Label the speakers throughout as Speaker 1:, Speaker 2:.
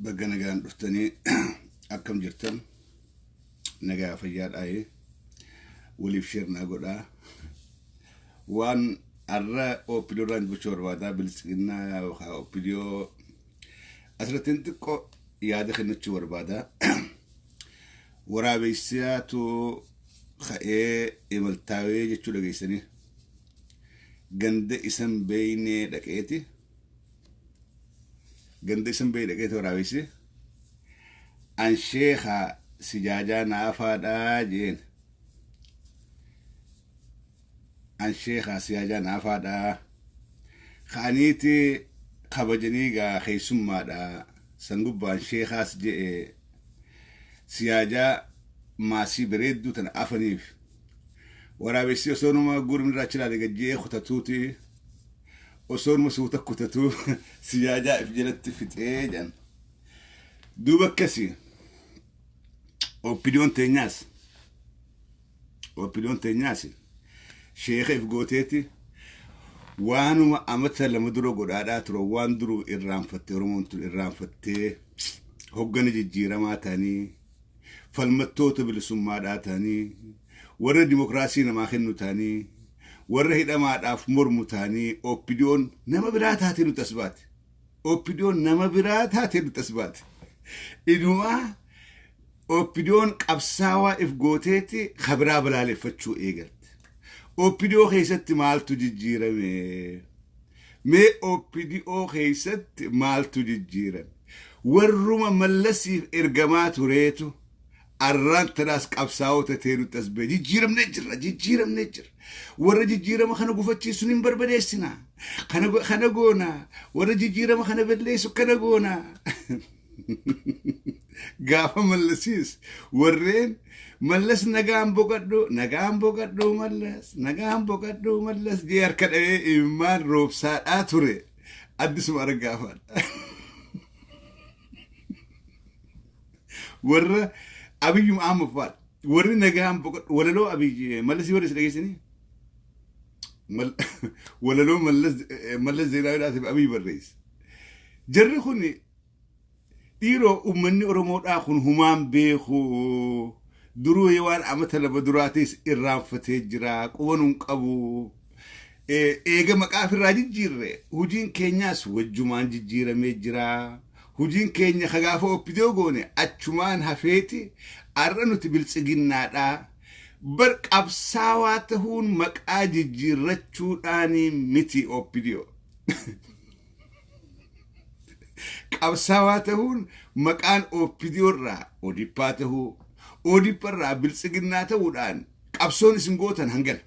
Speaker 1: Baga nagaan dhuftanii akkam jirtan nagaa fayyaadhaa waliif shirnaa godhaa waan arra opinion buchoo barbaada bilisignaa opinion asirratti xiqqoo yaada kennuchuu barbaada waraabeysiyaatu kha'ee imaltaawee jechuu dhageessanii ganda isan beeynee dhaqeeti ganda isan beeynee dhaqeeti waraabeysi an sheekha sijaajaa naafaadhaa jeen an sheekha sijaajaa naafaadhaa khaniiti kabajaniigaa keeysummaadhaa sangubbaan sheekhaas je'e sijaajaa maasii bareedduu tana afaniif waraabessi osoonuma gurmirraa chilaale gajjee kutatuuti osoonuma suuta kutatuu sijaajaa if jalatti fixee jedhan duuba akkasi opinion teenyaas sheekha if gooteeti waanuma amata lama dura godhaadhaa ture waan duruu irraanfattee oromoon tun irraanfattee hoggana jijjiiramaa ta'anii falmattoota bilisummaadhaa ta'anii warra dimokiraasii namaa kennu ta'anii warra hidhamaadhaaf mormu ta'anii opinion nama biraa taatee nuti as baate opinion nama biraa taatee nuti as baate inumaa opinion qabsaawaa if gooteeti khabiraa balaaleffachuu eegalte opinion keessatti maaltu jijjiirame mee opinion keessatti maaltu jijjiirame warruma mallasiif ergamaa tureetu arraan tanaas qabsaa'ota teenu tasbee jijjiiramne jira warra jijjiirama kana gufachiisu hin barbadeessina kana goona warra jijjiirama kana balleessu kana goona gaafa mallasiis warreen mallas nagaan boqadhu mallas jee harka dhawee immaan roobsaadhaa ture addisuma argaafaadha warra abiyyu mu'ammaffaadha warri nagaan boqadhu walaloo abiyyi mallasii warri dhageessanii walaloo mallas zeenaawidhaatiif abiyyi barreesse jarri kun dhiiroo ummanni oromoodhaa kun humaan beeku duruu waan amata lama duraatis irraanfatee jira qubanuun qabu eega maqaaf irraa jijjiirre hujiin keenyaas wajjumaan jijjiiramee jira hujiin keenya khagaafa opidoo goone achumaan hafeeti arra nuti biltsiginnaadhaa bar qabsaawaa ta'uun maqaa jijjiirrachuudhaanii miti opidoo qabsaawaa ta'uun maqaan oppidiyoorraa odippaa ta'uu odipparraa biltsiginnaa ta'uudhaan qabsoon isin gootan hangana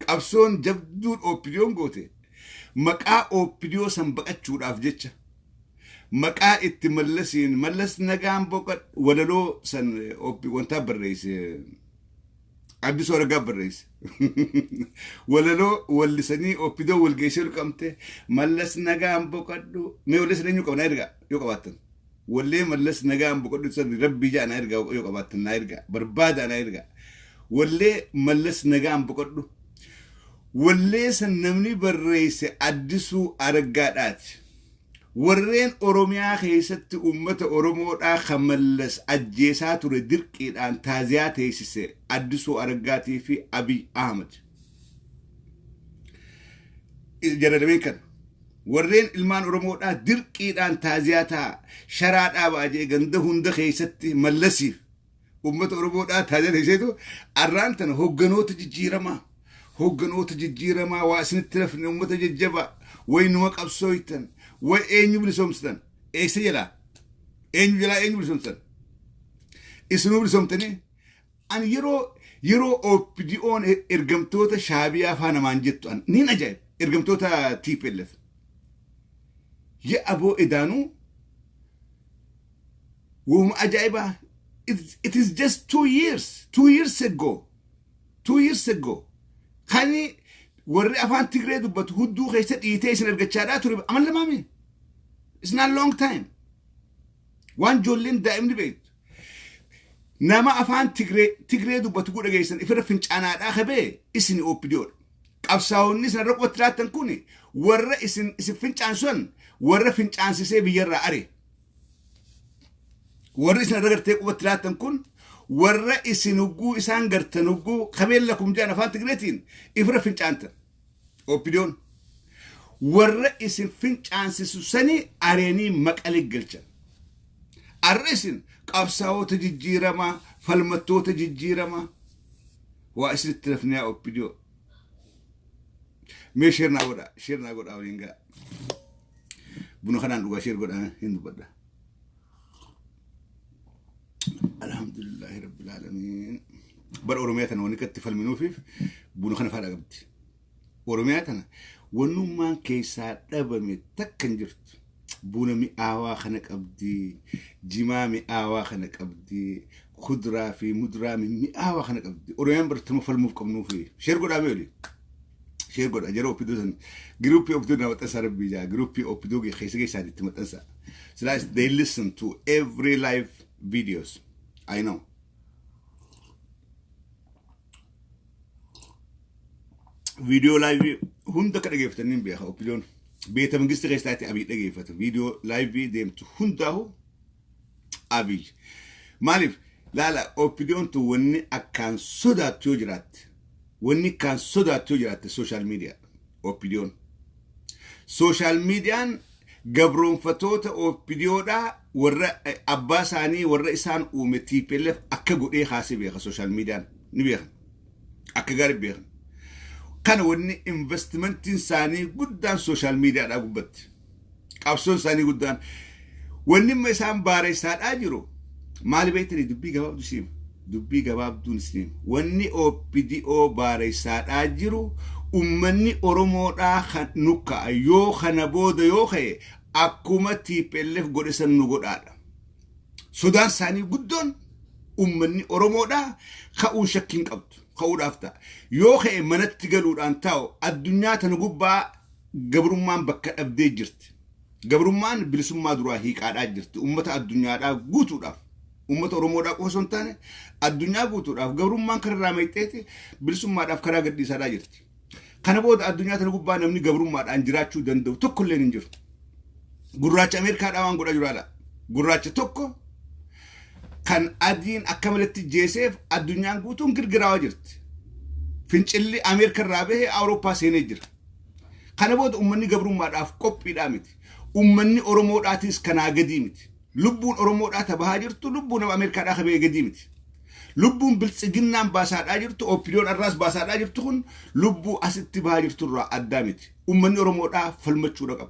Speaker 1: qabsoon jabduun oppidiyoon goote maqaa oppidiyoo san baqachuudhaaf jecha maqaa itti mallas nagaan boqadhu walaloo san wantaa barreesse addisoo argaa barreesse walaloo wallisanii oppidoo walgeessee qabte mallas nagaan boqadhu mee wallisanii eenyu qabnaa ergaa yoo qabaattan wallee mallas nagaan boqadhu san rabbii jaa naa ergaa yoo qabaattan naa ergaa barbaada naa ergaa wallee mallas nagaan boqadhu wallee san namni barreesse addisuu argaadhaati warreen oromiyaa keessatti ummata oromoodhaa kamallas ajjeesaa ture dirqiidhaan taaziyaa teessise addisuu argaatii fi abiy ahmad jaradameen kan warreen ilmaan oromoodhaa dirqiidhaan taaziyaa ta'a sharaadhaa baajee ganda hunda keessatti mallasiif ummata oromoodhaa taaziyaa teessiseetu arraan tana hogganoota jijjiiramaa waa isinitti rafne ummata jajjabaa waynuma qabsooytan way eenyu bilisomstan eessa jalaa eenyu bilisomstan isinuu bilisomtanii an yeroo opidioon ergamtoota shaabiyaa faa namaan jettu an nin ajaa'ib ergamtoota TPLF ya aboo edaanuu wooma ajaa'ibaa it is just 2 years ago kani warri afaan Tigree dubbatu hudduu keessa dhiitee isin ergachaadhaa ture amal lamaami it's not long time waan joolleen daa'imni beektu nama afaan Tigree dubbatu gudha geessan ifirra fincaanaadhaa kabee isin oppidiyoodha qabsaa'onni isin irra qottiraattan kun warra isin fincaansuan warra fincaansisee biyyarraa are ورئيس نرجع قوة ثلاثة كن والرئيس نجو إسان قرت نجو خبير لكم جانا فانت قريتين إفرا فينش أنت أوبيدون والرئيس فينش أنس سني أريني مكالي قلتش الرئيس قبساو تجيرما فالمتو تجيرما وأسر التلفنيا أوبيديو مي شيرنا غدا أولينغا بنو خنان دوغا شير غدا هندو بدا الحمد لله رب العالمين بر أورومياتنا ونكت فالمنوفيف بنو خنا فارا قبتي أورومياتنا ونو مان كيسا دبمي تكن جرت بونا مي آوا خنك أبدي جما مي آوا خنك أبدي خضرة في مدرة مي آوا خنك أبدي أوروميان برتمو فالموف كمنوفي شير غدا ميولي شير غدا جرو بيدوزن جروبي أوبدو نوات أسر بيجا جروبي أوبدو خيسة سادي تمت أنسا so that's they listen to every live videos I know video live هندا كده جيفتنين بيها أوبدون بيتا من قصة غيستاتي أبي تجيفت فيديو لايف ديم هندا هو أبي مالف لا أوبدون تو وني أكان صدا تجرات وني كان صدا تجرات السوشيال ميديا أوبدون سوشيال ميديا قبرون فتوت أوبديو دا ورا أباساني ورا إسان ومتي بلف أكجو إيه خاصي بيها السوشيال ميديا نبيها أكجارب بيها كان وني investment إنساني قدام سوشيال ميديا دا قبت أبسون إنساني قدام وني مسام باريسات أجرو مالي بيتني دبي جواب دون سنين وني أوبديو باريسات أجرو أمني أرومو دا نوكا يو خنبود يو خي أكوما تيبلف قرسن نقود آدا سودان ساني قدون أمني أرومو دا خاو شكين قبط خاو دافتا يو خي منت تقلود أنتاو الدنيا تنقوبا قبرمان بكا أبدي جرت قبرمان بلسم ما دروا هيك آدا جرت أمتا الدنيا دا قوتو داف أمتا أرومو دا قوسون تاني الدنيا قوتو داف قبرمان كراميتيتي بلسم ما داف كرا قدي سادا جرت كان بود الدنيا تنقوبا نمني قبرمان أنجراتشو دندو توكو اللي ننجر قراش أمريكا داوان قرا جرالا قراش توكو كان أدين أكملت جيسف الدنيا قوتون قرقرا وجرت فينش اللي أمريكا رابه أوروبا سينجر كان بود أمني قبرمان داف كوبي دامت أمني أورومو داتيس كنا قديمت لبون أورومو داتا بهاجرتو لبون أمريكا داخل بيه قديمت لبون بالسجنان باسات أجرتو أو بليون الراس باسات أجرتون لبو أستي بهاجرتو را أدامت أمني أورومو دا فلمتشو رقم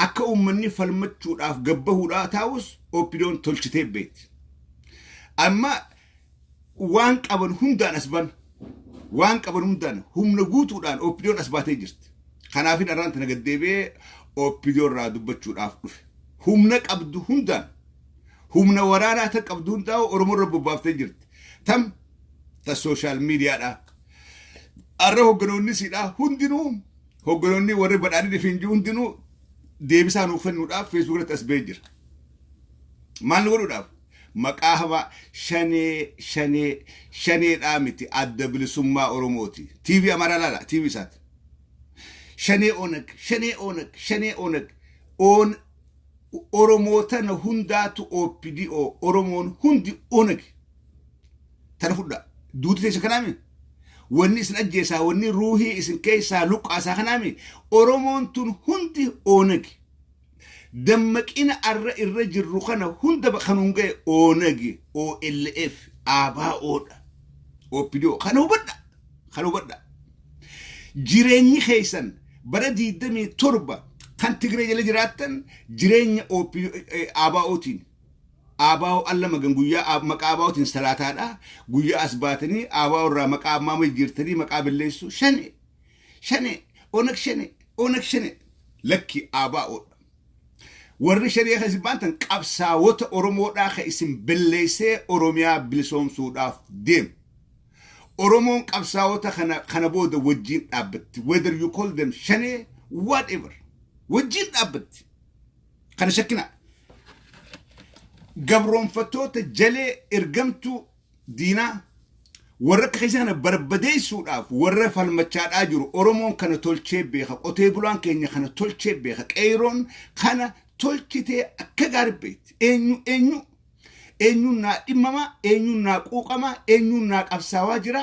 Speaker 1: أكا أمني فلمتشو دا فقبهو دا تاوس أو بليون تلشتي بيت أما وانك أبن هندان أسبان وانك أبن هندان هم نقوتو دان أو بليون أسباتي جرت خنافين أران تنقدي بي أو بليون را دبتشو دا فقف هم نك أبدو هندان هم نورانا تك أبدو هندان أورمو ربو بافتي جرت تم السوشيال ميديا دا أره هجنوني سيدا هندينو هجنوني وري بدأني دفينجو هندينو ديبسانو فنو دا فيسبوك تسبيجر ما نقولو دا مقاهبا شني دامتي أدبل سما أوروموتي تي في أمارا لا تي في سات شني أونك أون أوروموتان هنداتو أو بي دي أو أورومون هندي أونك ترفض دوتي تيجي كلامي وني سن أجيسا وني روحي إسن كيسا لوك أسا كلامي أورومون تون هندي أونك دمك إن الرجل روخنا هند بخنونجي أونجي أو إل إف أبا أودا أو بيدو خنو بدا جيريني خيسن بردي دمي تربة كان تجري جل جراتن جيريني أو أبا أوتين أباو الله مجن جويا مكاباوتين سلاتادا جويا أسباتني أباو را مكاب ما مجرتني مكاب الليسو شني أونك شني لكي أباو ورني شريعة زبانتن قبسا وط أورومو داخل اسم بليسة أوروميا بلسوم سوداف ديم أورومون قبسا وط خنبود وجين أبت whether you call them شني whatever وجين أبت خنا شكنا قبرون فتوت جلي إرقمتو دينا ورك خيسانا بربدي سوداف ورف المتشاد أجرو أورومون كان تولشي بيخك أوتيبولان كيني كان تولشي بيخك أيرون كان تولشي أكغار بيت إنيو eenyuun dhimmama eenyuun quuqama eenyuun qabsaawaa jira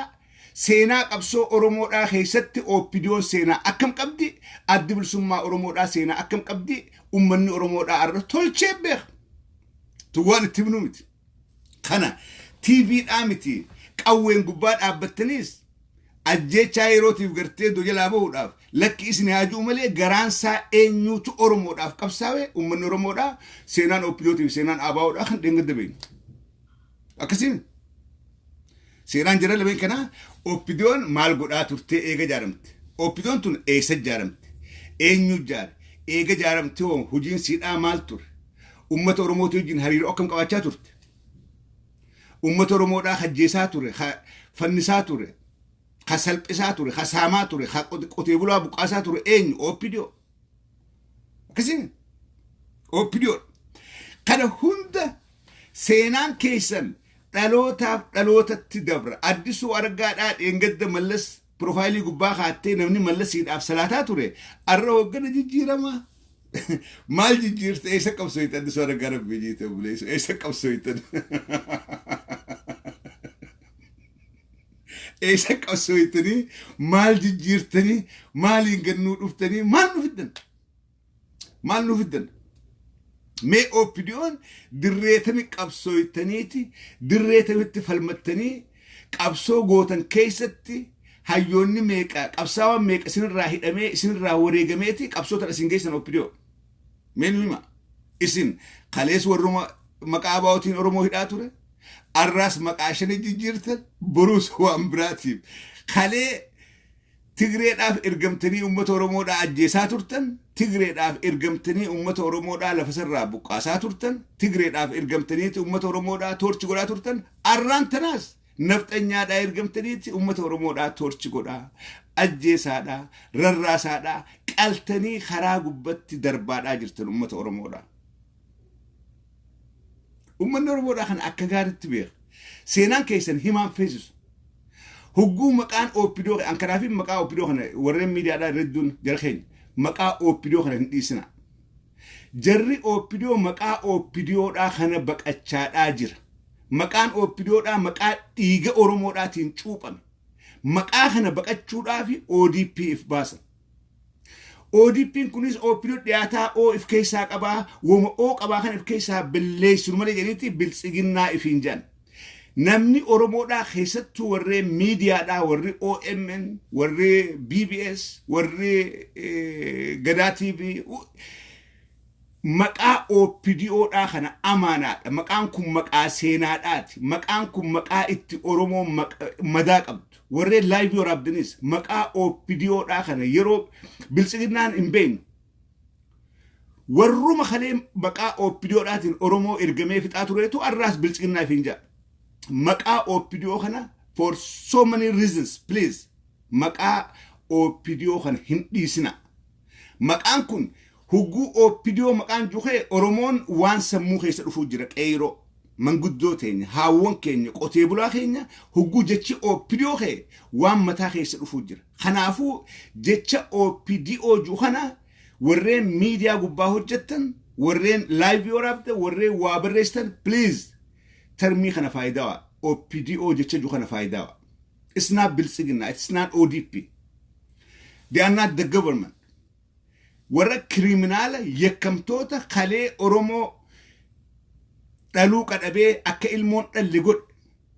Speaker 1: seenaa qabsoo oromoodhaa keessatti oppidiyoon seenaa akkam qabdi addi bilisummaa oromoodhaa seenaa akkam qabdi ummanni oromoodhaa arra tolchee beek tuwaan itti himnu miti kana TV dhaa miti qawween gubbaa dhaabbattaniis ajjechaa yerootiif gartee dojalaa bahuudhaaf lakki isin haajuu malee garaansaa eenyuutu oromoodhaaf qabsaawee ummanni oromoodhaa seenaan oppidiyootiif seenaan ABO'dhaa kan dheengadda beeynu akkasiin seenaan jira lameen kana oppidiyoon maal godhaa turtee eega jaaramte oppidiyoon tun eessa jaaramte eenyu jaare eega jaaramte hojiin siidhaa maal ture ummata oromootii wajjin hariiroo akkam qabaachaa turte ummata oromoodhaa hajjeesaa ture fannisaa ture salphisaa ture saamaa ture qotee bulaa buqqaasaa ture eenyu oppidiyoo akkasiin oppidiyoo kana hunda seenaan keessan dhalootaaf dhalootatti dabra addisuu argaadhaa dheengadda mallas profaayilii gubbaa kaattee namni mallasiidhaaf salaataa ture arra hoggana jijjiirama maal jijjiirte eessa qabsooytan addisuu argaa rabbii jiite buleessu eessa qabsooytan eessa qabsooytanii maal jijjiirtanii maaliin gannuu dhuftanii maal nu fiddan mee oppidiyoon dirreetami qabsooytaniiti dirreetamitti falmattanii qabsoo gootan keessatti hayyoonni meeqa qabsaawwan meeqa isinirraa hidhamee isinirraa wareegameeti qabsoota isin geessan oppidiyoo mee nu hima isin kalees warruma maqaa ABO'tiin oromoo hidhaa ture arraas maqaa shanii jijjiirtan boruus waan biraatiif kalee Tigreedhaaf ergamtanii ummata oromoodhaa ajjeesaa turtan Tigreedhaaf ergamtanii ummata oromoodhaa lafasarraa buqqaasaa turtan Tigreedhaaf ergamtanii ummata oromoodhaa torchi godhaa turtan arraan tanaas nafxanyaadhaa ergamtanii ummata oromoodhaa torchi godhaa ajjeesaadhaa rarraasaadhaa qaltanii karaa gubbatti darbaadhaa jirtan ummata oromoodhaa ummanni oromoodhaa kan akka gaaritti beek seenaan keessan himaan feesisu hugguu maqaan oppidiyoo an kanaafin maqaa oppidiyoo kana warreen miidiyaadhaa redduun jara keenya maqaa oppidiyoo kana hin dhiisina jarri oppidiyoo maqaa oppidiyoodhaa kana baqachaadhaa jira maqaan oppidiyoodhaa maqaa dhiiga oromoodhaatiin cuuphame maqaa kana baqachuudhaaf ODP'if baasan ODP'n kunis oppidiyoo dhiyaataa O if keessaa qabaa woma O qabaa kana if keessaa billeessinu malee jedhaniitti biltsiginnaa ifiin jedhan namni oromoodhaa keessattuu warree miidiyaadhaa warri OMN warri BBS warri Gadaa TV maqaa oppidiyoodhaa kana amaanaadha maqaan kun maqaa seenaadhaati maqaan kun maqaa itti oromoo madaa qabdu warree laayivii waraabdanis maqaa oppidiyoodhaa kana yeroo biltsiginnaan hin beeknu warruma kalee maqaa oppidiyoodhaatiin oromoo ergamee fixaa tureetu arraas biltsiginnaa ifiin jedha maqaa oppidiyoo kana for so many reasons please maqaa oppidiyoo kana hin dhiisina maqaan kun hugguu oppidiyoo maqaan juukhee oromoon waan sammuu keessa dhufuu jira qeyroo manguddoo teenya haawwan keenya qotee bulaa keenya hugguu jechi oppidiyoo kee waan mataa keessa dhufuu jira kanaafuu jecha oppidiyoo juukhana warreen miidiyaa gubbaa hojjettan warreen laayivii waraabdan warreen waa barreessan please termii kana faayidaa OPDO jecha ju kana faayidaa it's not bilsigina it's not ODP they are not the government warra criminala yakkamtoota kalee oromoo dhaluu qadhabee akka ilmoon dhalli god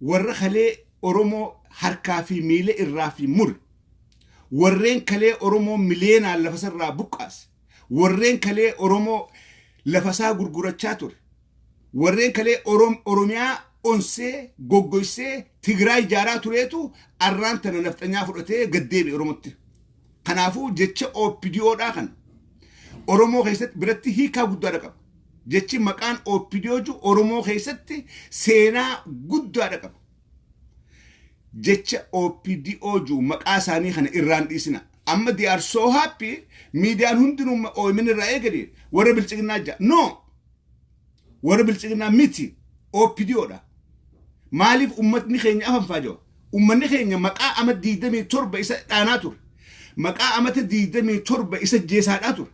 Speaker 1: warra kalee oromoo harkaa fi miila irraa fi mur warreen kalee oromoo mileenaan lafasarraa buqqaas warreen kalee oromoo lafasaa gurgurachaa ture warreen kalee oromiyaa onsee goggoysee Tigraay jaaraa tureetu arraan tana nafxanyaa fudhatee gaddeebi oromotti kanaafuu jecha oppidiyoodhaa kan oromoo keessatti biratti hiikaa guddaadha qaba jechi maqaan oppidiyoo ju oromoo keessatti seenaa guddaadha qaba jecha OPDO ju maqaa isaanii kana irraan dhiisina amma they are so happy miidiyaan hundinuu OMN irraa eegale warra biltsiginnaa jaa no warra biltsiginnaa miti OPDOdha maaliif ummatni keenya afan faajo ummanni keenya maqaa ama 27 isa dhaanaa ture maqaa ama 27 isa jeesaadhaa ture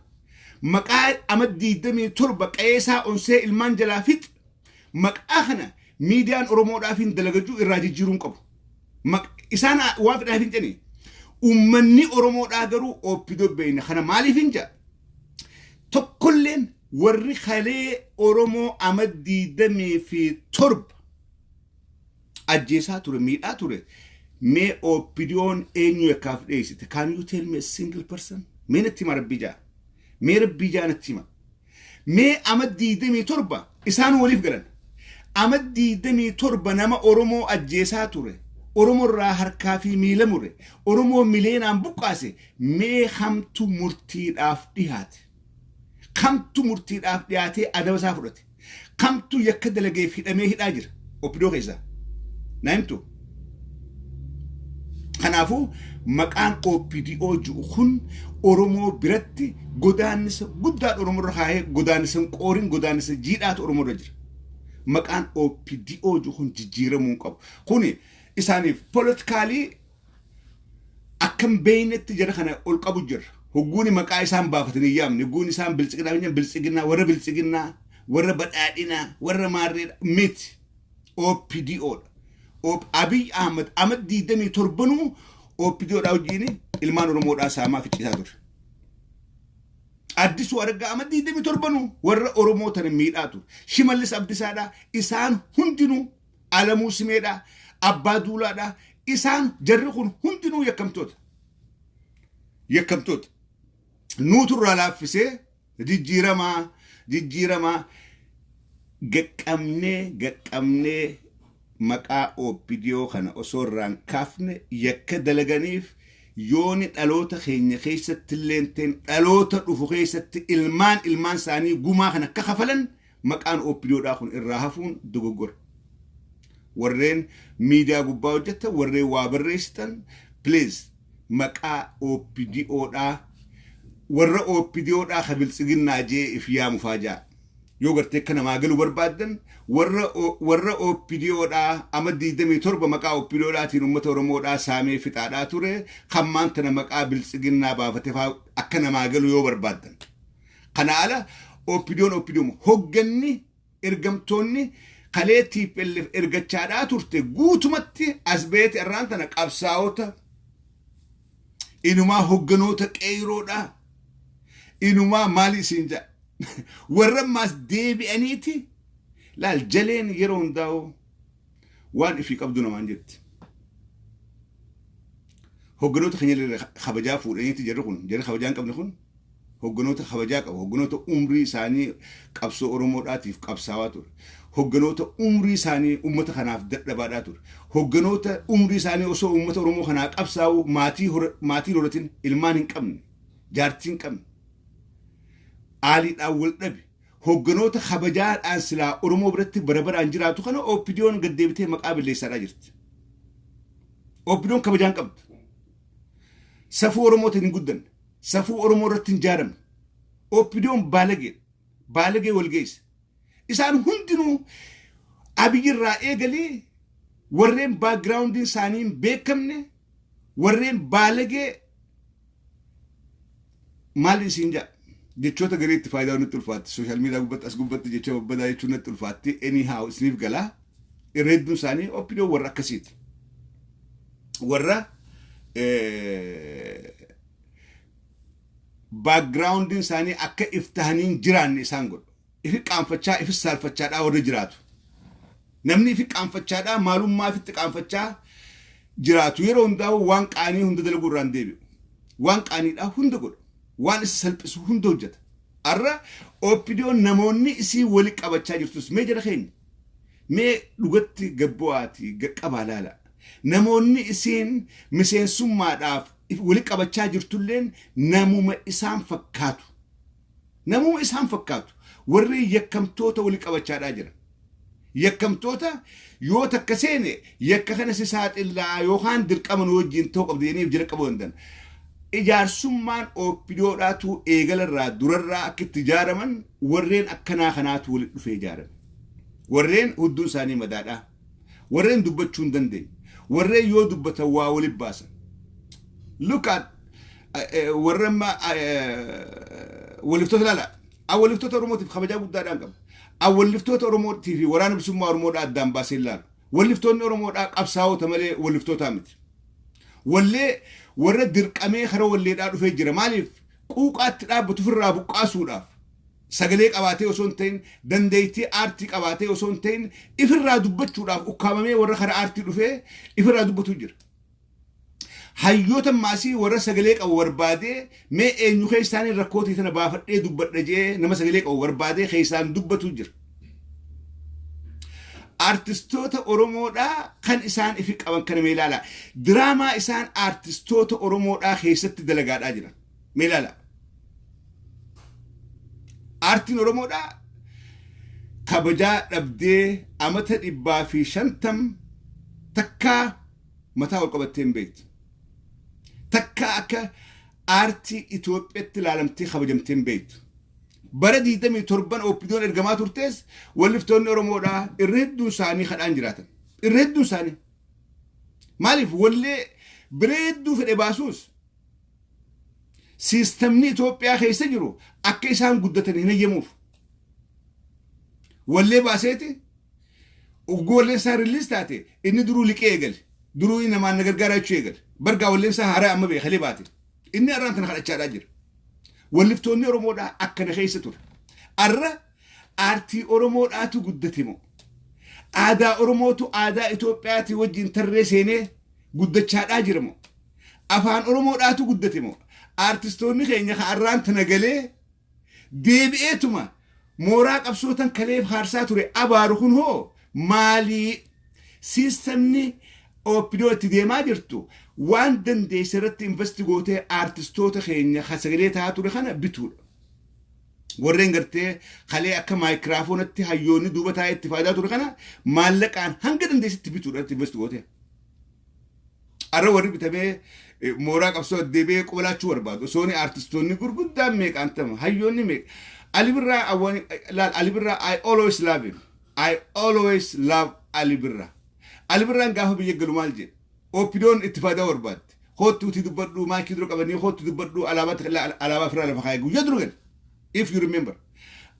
Speaker 1: maqaa ama 27 qeesaa onsee ilmaan jalaa fix مقاخنا ميديان أورمو دافين دلقجو إراجي جيرون قبو إسانا وافد دافين جني ومني أورمو داقرو أوبيدو بين خنا مالي فينجا تقلن ورّي خالي أورمو أمدي دمي في ترب أجيسا توري ميدا توري مي أوبيديون إنيو يكاف ليسي can you tell me a single person مين التيمة ربي جا مي ربي جا التيمة مي أمدي دمي تربة إسانو وليف قلن أمدي دمي تربة نما أورمو أجيسا توري أورمو راهر كافي ميلموري أورمو ميلين أم بقاسي مي خمتو مرتيد أفديهات خمتو مرتيد أفديهاتي أدو سافرتي خمتو يكد لغي في أميه الأجر أوبدو غيزا نايمتو خنافو مكان أوبديو جوخون أورمو برتي غدانس غدان أورمو رخاهي غدانس قورين غدانس جيدات أورمو رجر مكان أوبديو جوخون جيجيرا مونقب خوني إساني politically أكم بينت جرى خنا ألقابو جر هجوني مكان إسان بافتني يام نجوني إسان بلسقنا ورا بلسقنا ورا بدأنا ورا مارد ميت أوبديو أبي أحمد دي دمي تربنو أوبديو راوجيني إلمان رمود أسامة في تيسادر أديس ورقة أحمد دي دمي تربنو ورا أورمو تنميل آتو شمالس أبدي سادا إسان هندنو على موسمي دا أبادولا دا إسان جرقون هندنو يكمتوت نوتر رالافسي جيجيرما قمني مقا أوبديو خانا أصوران كافني يكا دلغانيف يوني ألوتا خيني خيسة تلينتين ألوتا رفو خيسة إلمان ساني قوما خانا كخفلن مقان أوبديو داخون إراهفون دوغور ورين ميديا قباو جتا ورين وابريستان بليز مقا أوبديو دا ورا أوبديو دا خبل سيقين ناجي إفيا مفاجأ يوغرتي كنا ماغلو بربادن ورا أوبديو دا أمدي دمي تربة مقا أوبديو دا تين أمتا ورمو دا سامي فتادا توري خمان تنا مقا بلسيقين نابا فتفا أكنا ماغلو يو بربادن قنا على أوبديو هوغني إرقمتوني خليتي بل إرقاتشادا تورتي قوتمتي أزبيت إرانتنا قابساوتا إنما هوغنوتا كيرو دا إنما مالي سنجا ورماس ديبي أنيتي لا الجلين يرون داو وان إفي قبضونا مانجت هوغنوتا خنيل خبجا فور أنيتي جري خبجان قبل نخون هوغنوتا خبجا قبل هوغنوتا عمري ساني قبسو أورموراتي في قبساواتور هوغنوتا عمري ساني أمتا خناف دباداتور هوغنوتا عمري ساني أسو أمتا أورمو خناف قبساو ماتي رولتين إلمانين قمن جارتين قمن آلي الأول نبي هوغنوتا خبجان أنسلا أورمو برتي برابر أنجراتو خنا أوبديون قد ديبتي مقابل لي سراجرت أوبديون خبجان قبض سفو أورمو تنقدن سفو أورمو رتين جارم أوبديون بالغي والجيس إسان هندنو أبي الرأي قالي ورين باكجراوند إنسانين بيكمني ورين بالغي مالي سينجا جتشوتا قريت فايدة ونطلفات السوشيال ميديا قبت جتشو بدأ يتشو نطلفات anyhow سنيف قلا الريد نساني أوبيديو ورا كسيت ورا باكجراوند إنساني أكا إفتهانين جيران إسانقل إفك أنفتشا إفك سالفتشا دا ورد جراتو نمني إفك أنفتشا دا معلوم ما إفك أنفتشا جراتو يرون داو وانك آني هند دلقو رانديبيو وانك آني دا هند قل وان السلبس هندو جد أرى أوبيديو نموني إسي ولك أبتشا جرتوس مي جرخين مي لغتي قبواتي قبالالا نموني إسين مسين سمما داف ولك أبتشا جرتولين نموما إسان فكاتو ورّي يكمتوتا ولك أبتشا جرا يكمتوتا يو تكسيني يكخنا سيسات إلا يوخان درك أمن وجين توق أبديني بجرك أبوندن إجار سمان أوبيديو راتو إيغل الرا دور الرا كتجارة من ورين أكنا خنات ولد في جارة ورين هدون ساني مدادا ورين دبتشون دندي ورين يو دبتا واولي باسا look at ورما ولفتوت لا أول لفتوت أروموتي في خبجة قدام أنقب أول لفتوت أروموتي في ورانا بسمة أروموت أدام باسيلان واللفتون أروموت أبساو تملي واللفتوت أمت واللي ورد درك أمي خرو واللي دارو في جرا مالف قوقات راب بتفرّا بقاسو راف سجليك أباتي وسونتين دنديتي آرتيك أباتي وسونتين إفرّا دبتشو راف وكامامي ورا خر آرتي رفه إفرّا دبتو جر حيوتا ماسي ورا سجليك أو وربادي ما إنه خيستاني ركوتي ثنا بافر إيه دبت رجيه نما سجليك أو وربادي خيستان دبتو جر artistoota Oromoodhaa kan isaan ifi qaban kana meelaala diraamaa isaan artistoota Oromoodhaa keessatti dalagaadhaa jiran meelaala artiin Oromoodhaa kabajaa dhabdee amata 150 takkaa mataa ol qabatteen beektu takkaa akka artii Itoophiyaatti ilaalamtee kabajamteen beektu بردي دمي تربان أو بدون إرجامات ورتاز واللفتون أرمودا الردو ساني خدان جراتا الردو ساني مالف واللي بردو في الإباسوس سيستمني توبيا خي سجرو أكيسان قدتني هنا يموف واللي باسيتي وقول صار الليستاتي إني درو لك إيجل درو إنما ما نقدر تشيجل برجع واللي صار هراء أما بيخلي باتي إني أرانت نخلت شراجر واللفتوني أرمودا أكن خيستور أرى أرتي أرمودا تو قدتيمو آدا أرموتو آدا إثيوبياتي وجين ترسينه قدت شاد أجرمو أفان أرمودا تو قدتيمو أرتستوني خيني خاران تنقلي ديبئتما موراق أبسوتن كليف خارساتوري أبارخون هو مالي سيستمني أو بيدوتي ديما جرتو وان دندي سرت انفستيغوتي ارتستوتا خينيا خسغليتا هاتوري خانا بتول ورينغرتي خلي اكا مايكروفونتي هيوني دوبتا اتفاداتوري خانا مالكان هنگا دندي ست بتول انفستيغوتي ارا وري بتبي مورا قبسو ديبي قولاچو وربادو سوني ارتستوني غرغدام ميك انتم هيوني ميك علي برا اواني لا علي برا I always love علي برا علي برا غاهو بيجلو مالجي أوبيدون اتفادا ورباد خوتو تدبردو ما كيدرو كبني خوتو تدبردو علابا فرا لفخاي يدرغن if you remember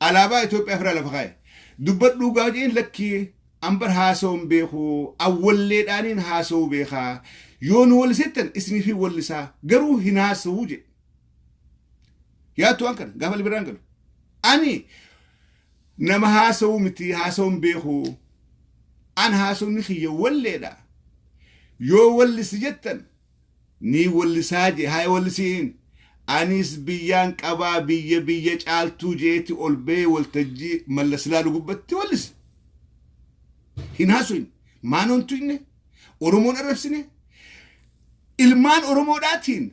Speaker 1: علابا إثيوبيا فرا لفخاي دبردو غاجين لكي أمبر هاسوم بيخو أول ليدانين هاسو بيخا يون ولستن اسمي في ولسا غرو هناسو وجي يا تو أنكر غافل برانكر أني نما هاسو متي هاسوم بيخو أن هاسو نخي وليدا يو ولس جتن ني ولساجي هاي ولسين أنيس بيان كبا بيا جالتو جيتي أولبي والتجي ملسلالو قبتي ولس هناسوين ما ننتوين أرمون أرفسين إلمان أرموناتين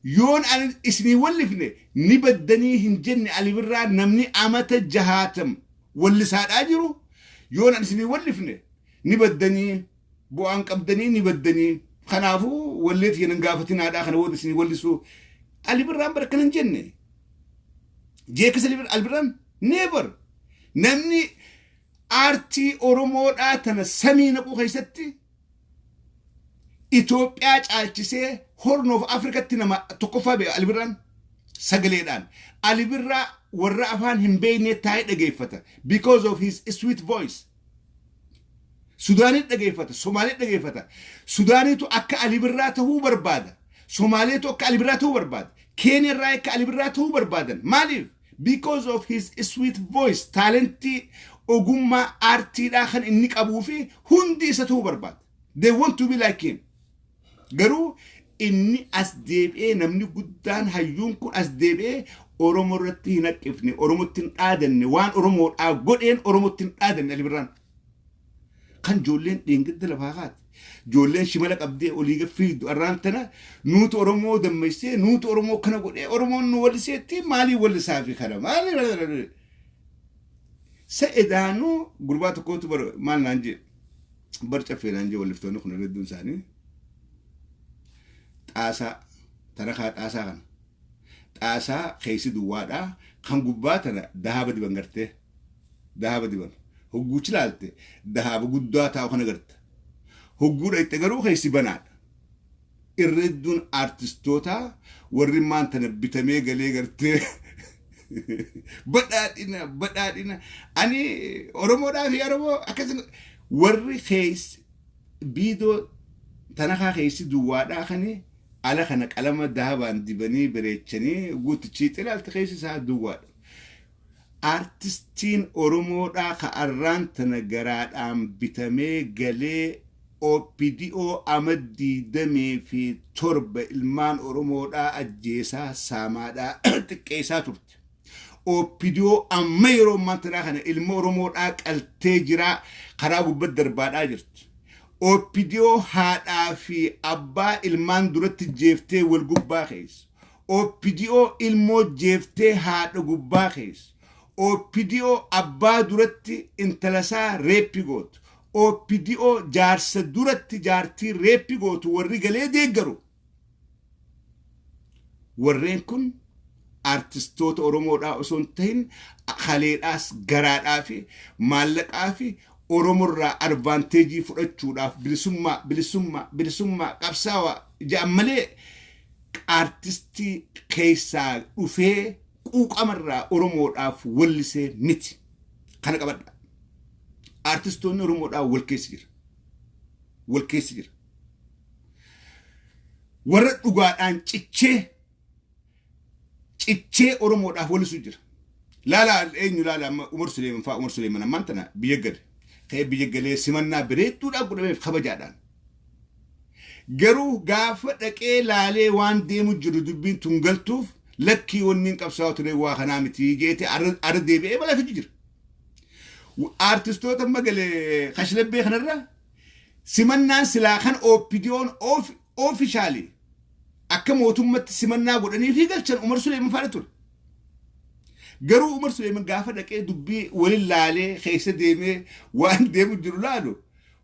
Speaker 1: يون أن اسمي ولفني نبدني هنجن علي برا نمني أمت جهاتم ولسات أجرو يون أن اسمي ولفني نبدني بوان قبدني نبدني خنافو وليت ينقافتين هذا خنا ودسني ولسو علي برام بركن جنة جيكس علي برام نيفر نمني آرتي أورومود آتنا سمين أبو خيستي إثيوبيا ألتسي هورن أوف أفريقيا تنما تقفى علي برام سجليدان علي برا ورا أفان هم بيني تايد أجيفته because of his sweet voice سوداني دقيفته سومالي دقيفته سوداني تو أكا علي براته هو بربادة سومالي تو أكا علي براته هو برباد كيني راي كا علي براته هو بربادن ماليف because of his sweet voice talenty أقوما أرتي داخل إنك أبو فيه هندي ستهو برباد they want to be like him قرو إني أسديب إيه نمني قدان هيونكو أسديب إيه أورمو رتي نكفني أورمو تنقادني وان أورمو أقول إين أورمو تنقادني اللي بران كان جولين دينجد لفاقات جولين شمالك أبدي أوليغا فيدو أرانتنا نوت أورمو دميسي نوت أورمو كنا قول إيه أورمو نولسي تي مالي ولسافي خلا مالي سيدانو قرباتو كوتو مال نانجي برشا في نانجي ولفتونو خنا ردون ساني تاسا ترخات آسا كان تاسا خيسي دوادا كان قباتنا دهابة دي بانغرتي دهابة دي بان هقو چلالتي دهابة قدواتا وخنا غرت هقو رأيت غرو خيسي بنات الردون ارتستوتا ورمان تنبتمي غلي غرتي badhaadhina ani oromoodhaa fi oromoo akkasuma warri keessa biidoo tanakaa keessi duwwaadhaa kani ala kana qalama dahabaan dibanii bareechanii guutichi xilaalta keessi isaa duwwaadha. Artistiin oromoodhaa ka arraan tana garaadhaan bitamee galee OPDO amadii damee fi torba ilmaan oromoodhaa ajjeesaa saamaadhaa xiqqeessaa turte. OPDO amma yeroo ammaa kana ilma oromoodhaa qaltee jiraa karaa gubbaa darbaadhaa jirti. OPDO haadhaa fi abbaa ilmaan duratti jeeftee wal gubbaa keessa. OPDO ilmoo jeeftee haadha gubbaa keessa. OPDO abbaa duratti intalasaa reeppi gootu. OPDO jaarsa duratti jaartii reeppi gootu warri galee deeggaru. Warreen kun artistoota oromoodhaa osoo hin ta'in haleedhaas garaadhaa fi maallaqaa fi oromorraa advaanteejii fudhachuudhaaf bilisummaa qabsaawaa ja'an malee artistii keessaa dhufee quuqamarraa oromoodhaaf wallisee miti. Kana qabadha. Artistoonni oromoodhaa wal keessa jira. Warra dhugaadhaan cichee oromoodhaaf wallisuu jira. Laala eenyu laala Umar Suleeman ammaan tana biyya gade. Ta'ee biyya galee simannaa bareedduudhaan godhameef kabajaadhaan. Garuu gaafa dhaqee laalee waan deemu jiru dubbiin tun galtuuf lakkii wanniin qabsaa'u ture waa kanaa miti jeetee ara deebi'ee balaafi jira. Artistoota magalee kashlabbee kanarra simannaan silaa kan OPDO'n oofishaalii akka mootummatti simannaa godhanii fi galchan Umar Suleeman faana ture. Garuu Umar Suleeman gaafa dhaqee dubbii waliin laalee keessa deemee waan deemu jiru laalu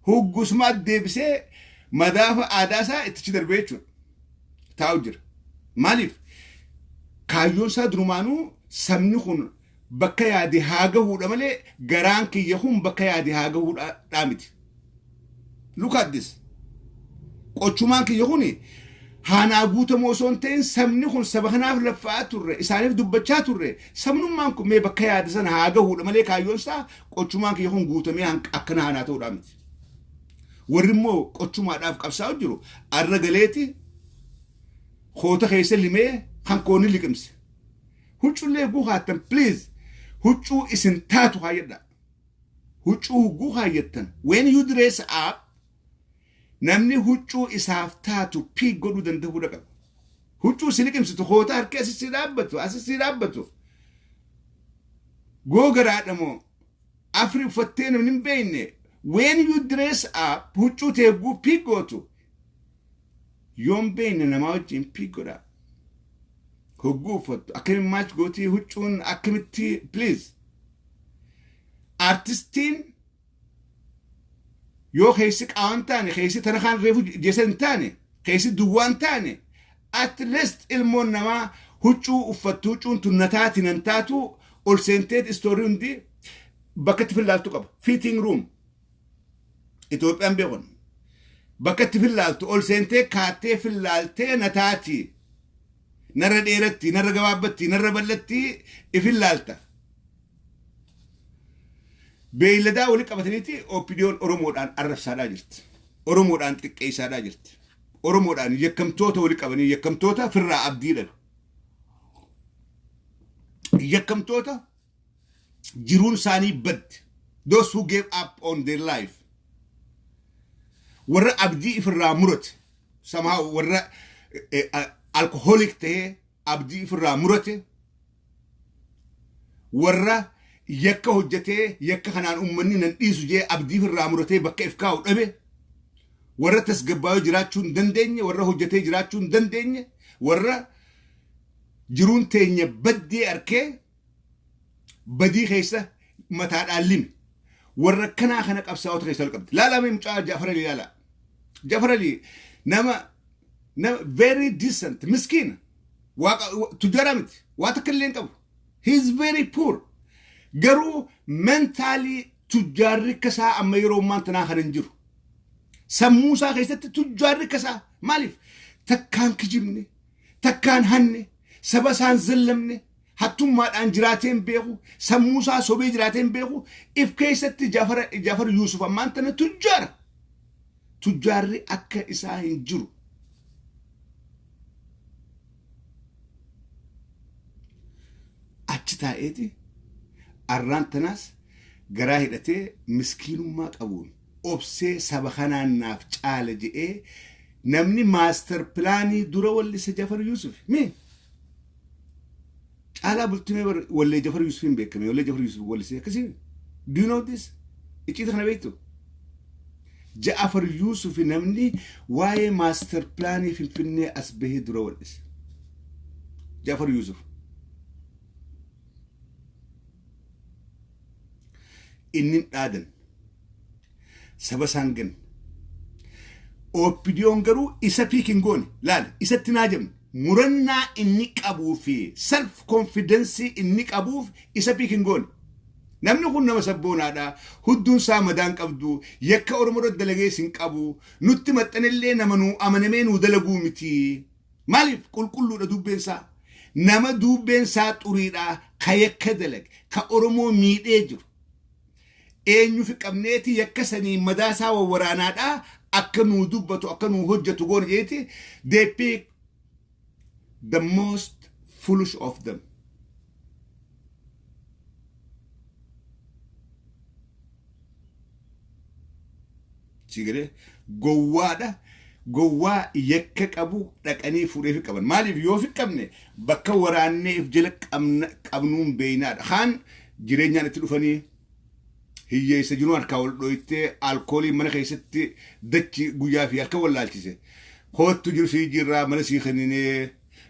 Speaker 1: huggusmaa deebisee madaafa aadaasaa itti darbee jechuudha. Taa'u jira. Maaliif? Kaayyoon isaa durumaanuu sabni kun bakka yaade haa gahuudha malee garaan kiyya kun bakka yaade haa gahuudha miti. Look at this. Qochumaan kiyya kuni haanaa guutamoo osoo hin ta'in sabni kun saba kanaaf laffaa turre isaaniif dubbachaa turre sabnummaan kun mee bakka yaade sana haa gahuudha malee kaayyoon isaa qochumaan kiyya kun guutamee akkana haanaa ta'uudha miti. Warri immoo qochumaadhaaf qabsaa'u jiru arra galeeti hoota keessa limee hankoonni liqimse. Huccuullee guuhaattan please huccuu isin taatu haayadha. Huccuu guuhaayattan when you dress up namni huccuu isaaf taatu piig godhuu danda'uu qaba. Huccuu isin liqimsitu hoota harkee asisii dhaabbatu. Googaraadha moo afri uffattee namni hin beekne when you dress up huccuu teeguu piig gootu yoon beekne namaa wajjin piig godhaa. Hogguufattu akkamiin maach gootii huccuun akkamitti please. Artistiin yoo keessi qaawwan taane keessi tanakaan reefu jeesan taane keessi duwwaan taane at least ilmoon namaa huccuu uffattu huccuun tunnataati nan taatu ol seenteet istoorii hundi bakka itti fillaaltu qaba. Fitting room Itoophiyaan beekon bakka itti fillaaltu ol seentee kaattee fillaaltee nataati. Narra dheeratti, narra gabaabbatti, narra bal'atti ifillaalta. Beeyladaa wali qabataniiti OPDO'n oromoodhaan arrabsaadhaa jirti. Oromoodhaan xiqqeessaadhaa jirti. Oromoodhaan yakkamtoota wali qabanii yakkamtoota firraa abdiidhan. Yakkamtoota jiruun isaanii baddi. Those who gave up on their life. Warra abdii ifirraa murate. Somehow warra alcoholic ta'ee abdii ifirraa murate. Warra yakka hojjetee yakka kanaan ummanni nan dhiisu jee abdii ifirraa muratee bakka if kaa'u dhabe. Warra tasgabbaayoo jiraachuu hin dandeenye, warra hojjetee jiraachuu hin dandeenye, warra jiruun teenya baddee arkee badii keessa mataadhaan lime. Warra kanaa kana qabsaa'ota keessa qabdi. Laalaa mucaa Jaafar Ali laalaa. Jaafar Ali nama very decent, miskiina. Tujjaaraa miti. Waa takka illee hin qabu. He is very poor. Garuu mentally tujjaarri kasaa amma yeroo ammaan tanaa kan hin jiru. Sammuu isaa keessatti tujjaarri kasaa maaliif takkaan kijibne, takkaan hanne, saba isaan zallamne, hattummaadhaan jiraateen beeku sammuusaa sobee jiraateen beeku if keessatti Jaafar Yuusuf ammaan tana tujjaarri akka isaa hin jiru. Achi taa'eeti arraan tanaas garaa hidhatee miskiinummaa qabuun obsee saba kanaan naaf caala jedhee namni maaster pilaanii dura wallise Jaafar Yuusuf mee caalaa bultumee wallee Jaafar Yuusuf hin beekame wallee Jaafar Yuusuf wallise akkasii. Do you know this? Icciita kana beektu? Jaafar Yuusuf namni waa'ee maaster pilaanii Finfinnee as bahee dura wallise Jaafar Yuusuf. Inni dhaadan saba sangan opinion garuu isa piikin goone laal isatti naajamne murannaa inni qabuu fi self confidence inni qabuuf isa piikin goone. Namni kun nama sabboonaadha hudduun saa madaan qabdu yakka Oromoo dalagees hin qabu nutti maxxanillee nama nuu amanamee nuu dalaguu miti. Maaliif qulqulluudha dubbeensaa nama dubbeensaa xuriidha ka yakka dalag ka Oromoo miidhee jiru. Eenyu fi qabneeti yakka sanii madaasaa waraanaadha akka nuu dubbatu akka nuu hojjetu goone jeeti. They pick the most foolish of them. Sigare gowwaa yakka qabu dhaqanii fuudhee fi qaban. Maaliif yoo fi qabne bakka waraanneef jala qabnuun beeynaadha. Kaan jireenyaan itti dhufanii hiyyeessa jiru harkaa wal dhoytee alkoolii mana keessatti dachi guyyaa fi harka wallaalchise. Koottu jiru sii jirraa mana sii kenninee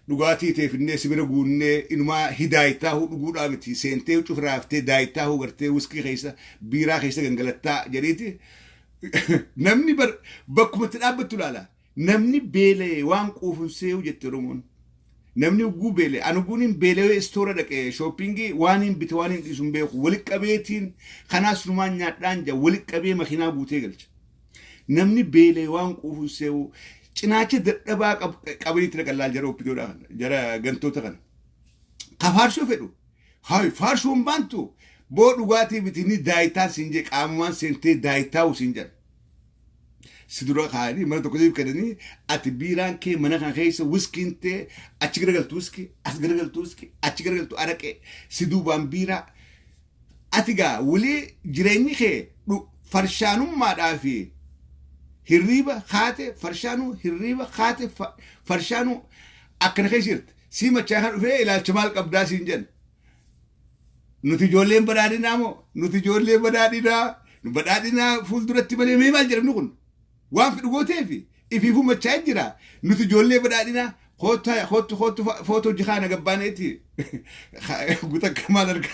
Speaker 1: dhugaatii teefinnee sibira guunnee inumaa hidaayitaa dhuguudhaa miti seentee cufraaftee daayitaa gartee wiskii keessa biiraa keessa gangalattaa jedhiiti. Namni bakkumatti dhaabbattu laala. Namni beelee waan quufunsee jette Oromoon. Namni ugguu beelee anuguuniin beelee istoora dhaqee shoppingii waaniin bite waaniin dhiisuun beeku walitti qabeetiin kanaas numaan nyaadhaan jaa walitti qabee makiinaa guutee galcha. Namni beelee waan quufunsee cinaacha dadhabaa qabaniitti dhaqallaal jara oppidoodha jara gantoota kana. Ka faarsoo fedhu hayi faarsoon baantu boo dhugaatii bitini daayitaa siin jee qaamumaan seentee daayitaa usiin jara. Sidura kaanii mana tokko siif kadhanii ati biiraan kee mana kan keessa wiskiin ta'e achi garagaltu wiskii as garagaltu wiskii achi garagaltu araqee siduubaan biiraa ati gaa walii jireenyi kee farshaanummaadhaa fi hirriiba kaate farshaanuu hirriiba kaate farshaanuu akkana keessa jirti sii machaa kan dhufee ilaalcha maal qabdaa siin jenna. Nuti ijoolleen badhaadhinaa moo nuti ijoolleen badhaadhinaa fuulduratti malee mee maal jedhamnu kun waan fedhu gooteefi ifiifuu machaa jira nuti ijoollee badhaadhinaa kootu footoo jikaana gabbaaneeti gutakka maal arga.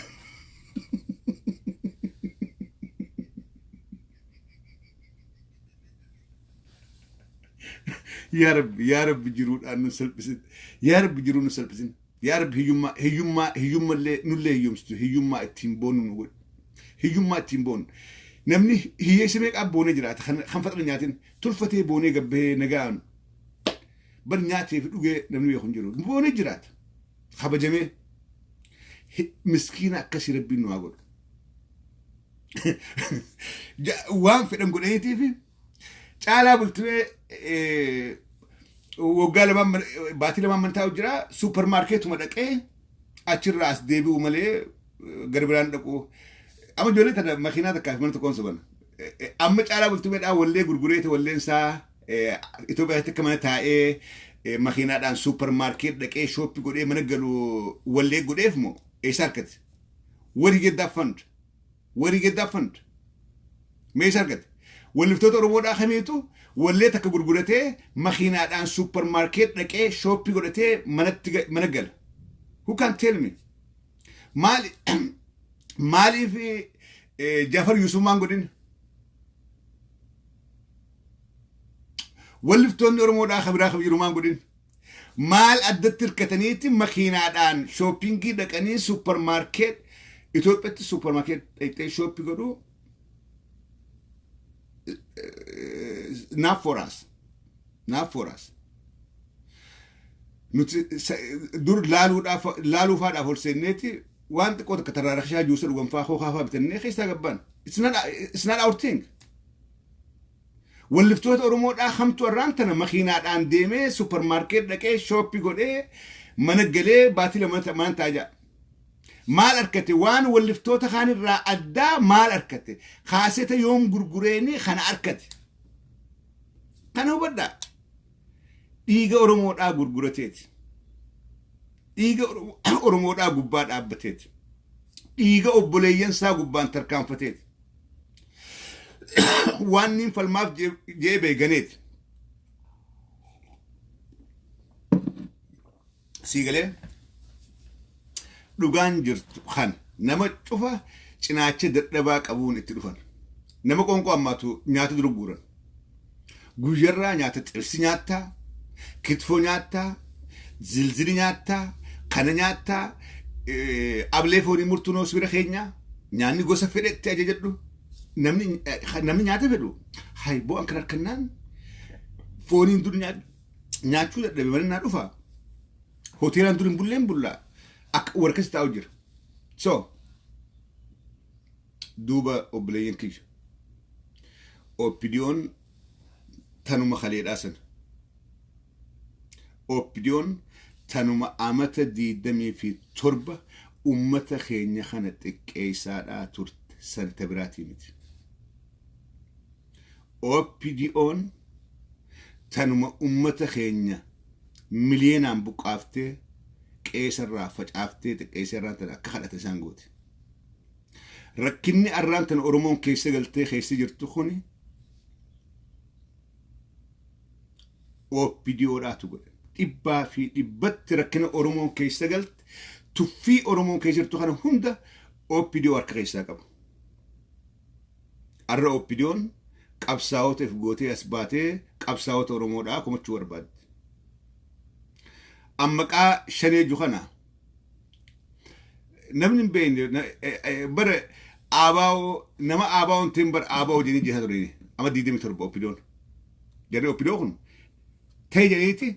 Speaker 1: Yaa Rabbi jiruudhaan nu salphisin yaa Rabbi jiruu nu salphisin. Yaa Rabbi hiyyummallee nullee hiyyumsitu hiyyummaa ittiin boonu nu godhu hiyyummaa ittiin boonu namni hiyyeessa meeqaa boonee jiraata kan faxala nyaatin tulfatee boonee gabbee nagaan bar nyaatee fi dhugee namni beeku hin jiru boonee jiraata kabajamee miskiina akkasii Rabbiin nu haa godhu. Waan fedhan godhaniitiif caalaa bultumee waggaa lamaan baatii lamaan mana taa'u jira supermarketuma dhaqee achirraa as deebi'u malee gara biraan dhaqu amma ijoollee tana makiinaa takkaaf mana tokkoon soban amma caalaa bultumeedhaan wallee gurgureete walleen isaa Itoophiyaatti akka mana taa'ee makiinaadhaan supermarket dhaqee shooppii godhee mana galu wallee godheef moo eessa harkate where he get that fund mee eessa harkate walliftoota Oromoodhaa kamiitu wallee takka gurguratee makiinaadhaan supermarket dhaqee shooppii godhatee mana gala. Who can tell me? Maaliif Jaafar Yuusuf maan godhin? Walliftoonni Oromoodhaa kabiraa kabiru maan godhin? Maal addatti hirkataniiti makiinaadhaan shooppingii dhaqanii supermarket Itoophiyaatti supermarket dhaqee shooppii godhuu not for us. dur laalu faadhaaf ol seenneeti waan xiqqoo takka tarraaraqshaa juusa dhuganfaa hookaafaa bitannee keessaa gabbaan. It's not our thing. Walliftoota Oromoodhaa hamtu irraan tana makiinaadhaan deemee supermarket dhaqee shooppii godhee mana galee baatii lama taajaa. Maal arkate waan walliftoota kaan irraa addaa maal arkate kaaseta yoom gurgureeni kana arkate. Kana hubadhaa. Dhiiga Oromoodhaa gurgurateeti. Dhiiga Oromoodhaa gubbaa dhaabbateeti. Dhiiga obboleeyyan isaa gubbaan tarkaanfateeti. Waan nin falmaaf jee beeganeeti. Siigalee dhugaan jirtu kan nama cufa cinaacha dadhabaa qabuun itti dhufan. Nama qonqoo ammaatu nyaata dura guuran. Guyyarraa nyaata xirsi nyaattaa, kitfoo nyaattaa, zilzili nyaattaa, kana nyaattaa, ablee foonii murtuunoo sibira keenyaa, nyaanni gosa fedhetti ajajadhu. Namni nyaata fedhu. Hay bo'aan kan harkannaan fooniin dur nyaachuu dadhabe mana dhufa. Hoteelaan dur hin bulleen bullaa. Akka warqas taa'u jira. So duuba obboleeyyan kiyya. Oppidiyoon tanuma kaleedhaa sana. Oppidiyoon tanuma amata 27 ummata keenya kana xiqqeessaadhaa turte santa biraatii miti. Oppidiyoon tanuma ummata keenya miliyoonaan buqqaaftee qeesarraa facaaftee xiqqeessarraa tana akka kadhate isaan goote. Rakkinni arraan tana Oromoon keessa galtee keessa jirtu kuni Oppidiyoodhaatu godhe. Dhibbaa fi dhibbatti rakkina Oromoon keessa galte tuffii Oromoon keessa jirtu kana hunda Oppidiyoo harka keessaa qaba. Arra Oppidiyoon qabsaa'oteef gootee as baatee qabsaa'ota Oromoodhaa komachuu barbaadde. Ammaqaa shanee juhana namni hin beekne bara aabaa'oo nama aabaa'oon ta'in bara aabaa'oo jedhanii jeesaa tureni ama 27 Oppidiyoon. Jarri Oppidiyoo kun ta'e jedhaniiti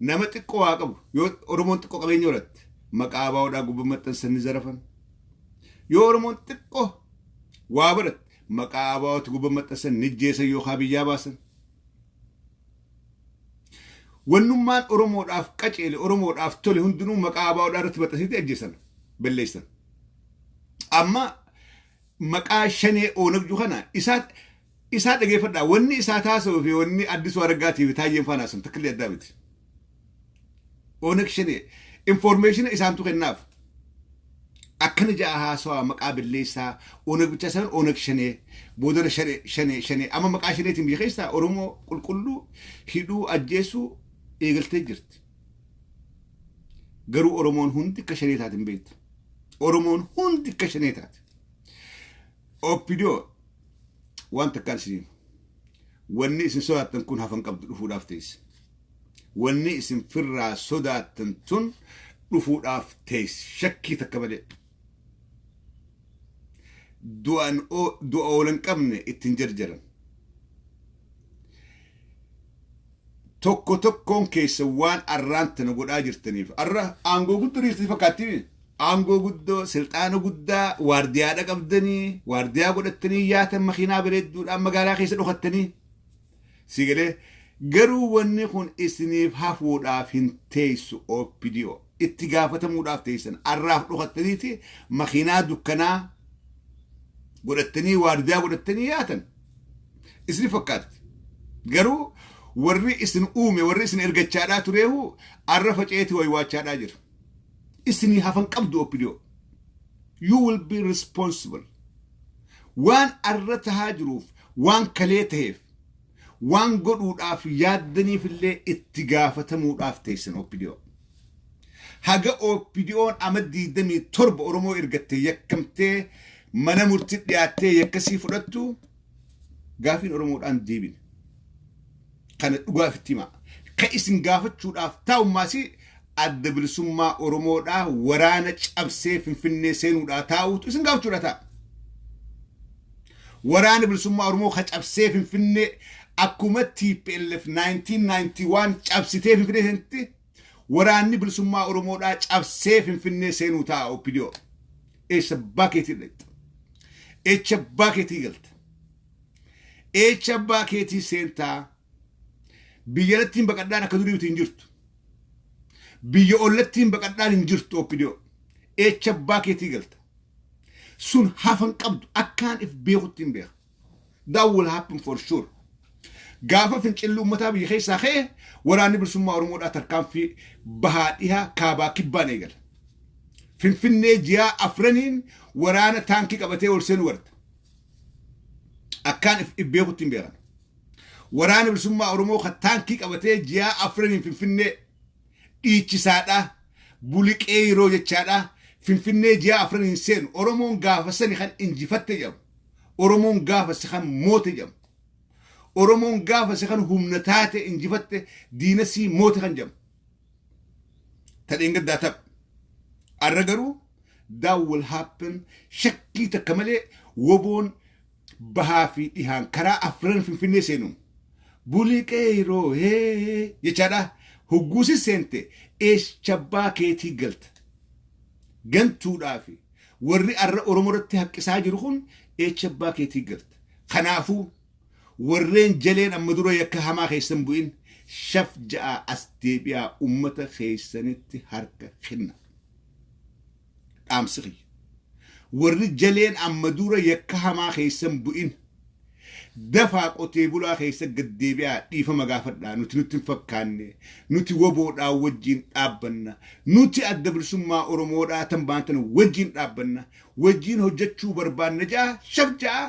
Speaker 1: nama xiqqoo waa qabu yoo Oromoon xiqqoo qabeenya horatte maqaa aabaa'oodhaa gubbaa maxxansanii zarafan. Yoo Oromoon xiqqoo waa baratte maqaa aabaa'ooti gubbaa maxxansan nijjeessan yookaan biyyaa baasan. Wannummaan Oromoodhaaf qaceele Oromoodhaaf tole hundinuu maqaa aabaa'oodhaa irratti maxxansiitii ajjeesan balleessan. Amma maqaa shanee oonag juhana isaa dhageeffadhaa wanni isaa taasisuu fi wanni addisuu argaatiif taayyeen faanaa sun takkilee addaa miti. Oonag shanee information isaantu kennaaf. Akkana ja'a haasawaa maqaa balleessaa oonag bicha san oonag shanee boodana shanee amma maqaa shaneetiin biyya keessaa Oromoo qulqulluu hidhuu ajjeesuu eegaltee jirti. Garuu Oromoon hundi akka shanee taate hin beektu. Oromoon hundi akka shanee taate. Oppidiyoo waan takkaan isin wanni isin sodaattan kun hafan qabdu dhufuudhaaf teesse. Wanni isin firraa sodaattan tun dhufuudhaaf teesse shakkii takka malee. Du'a oolan qabne ittiin jarjaran. Tokkoon keessa waan arraan tana godhaa jirtaniif arra aangoo guddoo dhiirtii fakkaattii aangoo guddoo silxaana guddaa waardiyaadha qabdanii waardiyaa godhattanii yaatan makiinaa bareedduudhaan magaalaa keessa dhokattanii sigalee garuu wanni kun isiniif hafuudhaaf hin teessu Oppidiyoo itti gaafatamuudhaaf teessan arraaf dhokattaniiti makiinaa dukkanaa godhattanii waardiyaa godhattanii yaatan isiniif fakkaatti garuu warri isin uume warri isin ergachaadhaa tureehu arra faceeti waywaachaadhaa jira. Isinii hafan qabdu Oppidiyoo. You will be responsible. Waan arra tahaa jiruuf waan kalee ta'eef waan godhuudhaaf yaaddaniif illee itti gaafatamuudhaaf teessan Oppidiyoo. Haga Oppidiyoon ama 27 Oromoo ergattee yakkamtee mana murtii dhiyaattee yakkasii fudhattu gaafiin Oromoodhaan deebine. Kana dhugaaf itti himaa. Ka isin gaafachuudhaaf taa'ummaasi adda bilisummaa Oromoodhaa waraana cabsee Finfinnee seenuudhaa taa'uutu isin gaafachuudha ta'a. Waraana bilisummaa Oromoo ka cabsee Finfinnee akkuma TPLF 1991 cabsitee Finfinnee seenti waraanni bilisummaa Oromoodhaa cabsee Finfinnee seenuu ta'a OPDO. Eessa baakeetii dhaqxa. Echa baakeetii galta. Echa baakeetii seentaa. Biyyattiin baqadhaan akka duriitu hin jirtu. Biyya ollattiin baqadhaan hin jirtu OPDO. Echa baakeetii galta. Sun hafan qabdu akkaan if beekutti hin beeka. That will happen for sure. Gaafa fincilli uummataa biyya keessaa ka'e waraanni bilisummaa Oromoodhaa tarkaanfii bahaa dhihaa kaabaa kibbaan eegala. Finfinnee ji'a afraniin waraana taankii qabatee ol seenu warta. Akkaan if beekutti hin beekan. Waraana bilisummaa Oromoo kan taankii qabatee ji'a afraniin Finfinnee dhiichisaadhaa buliqee yeroo jechaadhaa Finfinnee ji'a afraniin seenu Oromoon gaafa sani kan injifatte jedhamu. Oromoon gaafa si kan moote jedhamu. Oromoon gaafa si kan humna taate injifatte diinasii moote kan jedhamu. Tadheen gaddaa tapha. Arra garuu that will happen shakkii takka malee woboon bahaa fi dhihaan karaa afran Finfinnee seenu. Buliqee yeroo jechaadhaa hugguusi seente eessa baakeetii galta. Gantuudhaa fi warri arra Oromoodatti haqqisaa jiru kun eessa baakeetii galta. Kanaafuu warreen jaleen amma dura yakka hamaa keessan bu'in shaf ja'a as deebi'aa ummata keessanitti harka kenna. Dhaamsi xiyya. Warri jaleen amma dura yakka hamaa keessan bu'in dafaa qotee bulaa keessa gad deebi'aa dhiifama gaafadhaa nuti hin fakkaanne nuti woboodhaa wajjin dhaabbanna nuti adda bilisummaa Oromoodhaa tan baantan wajjin dhaabbanna wajjin hojjechuu barbaanna ja'a shaf ja'a